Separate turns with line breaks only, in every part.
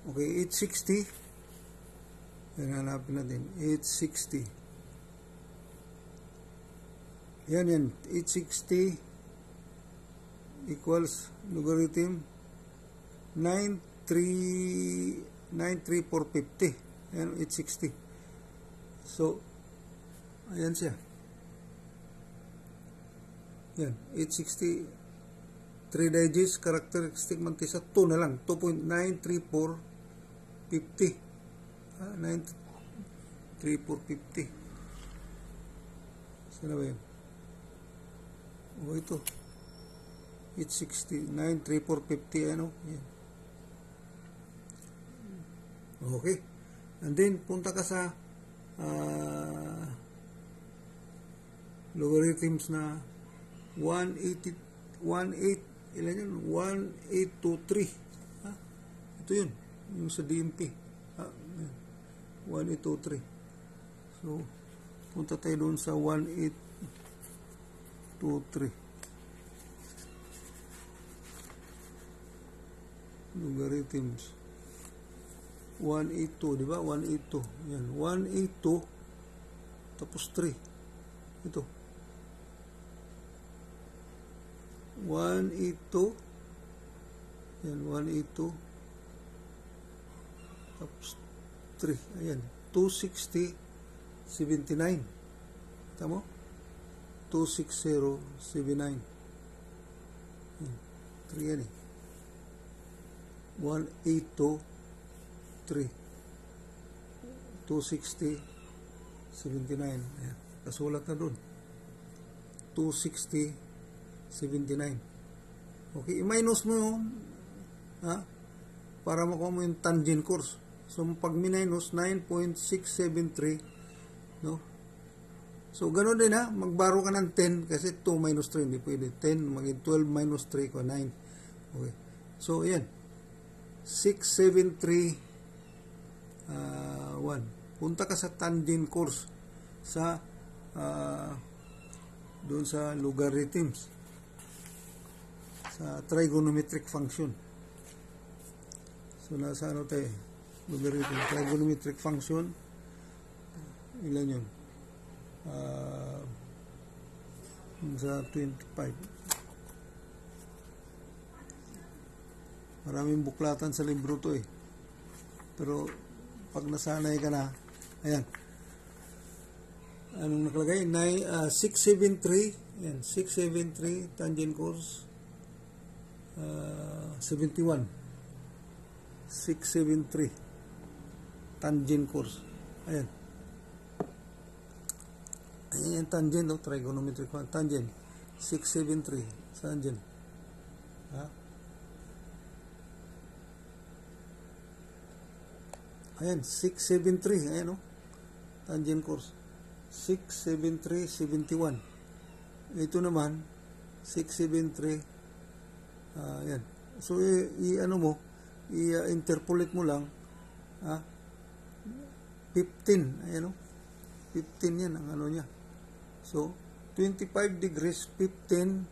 Okay, 860. Yan, hanapin natin. 860. Yan. 860 equals logarithm 93450. Yan, 860. So, ayan siya. Yan, 860. 3 digits, characteristic mantisa, 2 na lang. 2.93450. 93450. Saan ba yan? O, ito. 860. 93450. Ano? Yan. Okay. And then, punta ka sa logarithms na 1823. Ito yun. Yung sa DMP. 1823. So, punta tayo doon sa 1823. Logarithms. 182, di ba? 182. Yan. 182 tapos 3. Ito. 182. Yan. 182 tapos 3. Ayan. 260, 79. Tama? 260, 79. Yan. 3 yan eh. 182 3 260 79. Ayan. Kasulat na doon 260 79. Okay, i-minus mo yun para makuha mo yung tangent course. So pag minus 9.673, no? So ganoon din magbaro ka ng 10 kasi 2 minus 3 hindi pwede. 10 maging 12 minus 3 ko 9. Okay, so ayan 673 1. Punta ka sa tangent course sa doon sa logarithms, sa trigonometric function. So nasa ano tayo? Logarithm, trigonometric function. Ilan yun? Sa 25. Maraming buklatan sa libro to eh. Pero pag nasanay ka na, ayan. Anong nakalagay? 673. Ayan, 673 tangent course 71. 673 tangent course. Ayan. Ayan yung tangent, trigonometric tangent. 673 tangent. Ayan, 673. Ayan tangent course. 673, 71. Ito naman, 673. Ayan. So, i-ano mo, i-interpolate mo lang. 15. Ayan 15 yan ang ano niya. So, 25 degrees, 15,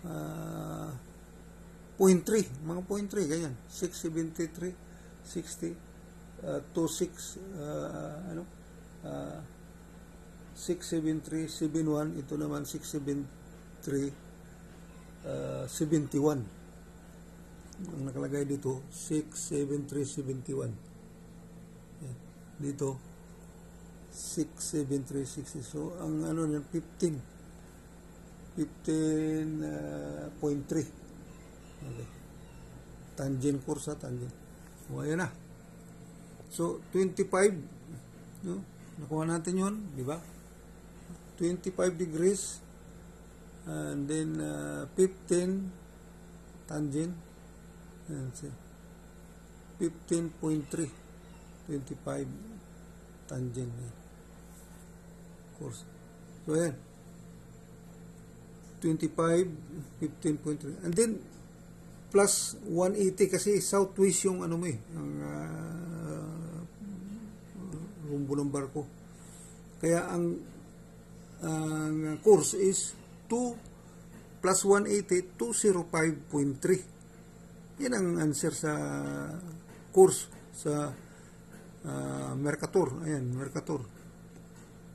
0.3. Mga 0.3, ganyan. 673, 60. 26 673 71. Ito naman 673 71. Ang nakalagay dito 673 71. Yan. Dito 673 60. So ang ano niyan 15 15.3. Okay. Tangent course tangent. O ayan na. So, 25, no? Nakuha natin yun, di ba? 25 degrees, and then 15 tangent, and 15.3, 25 tangent, course. So, ayan. 25, 15.3, and then, plus 180 kasi southwest yung ano mo ang rumbo ng barko. Kaya ang course is 2 plus 180, 205.3. Yan ang answer sa course sa Mercator. Ayan, Mercator.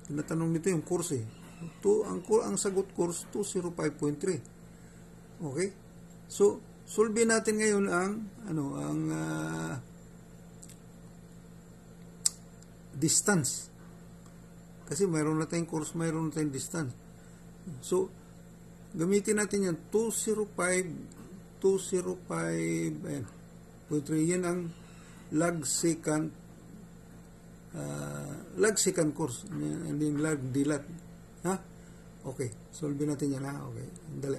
Tinatanong nito yung course eh. Ang sagot course 205.3. Okay? So, solve natin ngayon ang distance. Kasi mayroon na tayong course, mayroon na tayong distance. So, gamitin natin yan 205 ayan, 0.3. Yan ang log second course, and then log dilat. Ha? Okay, solve natin yan ha. Okay, dali.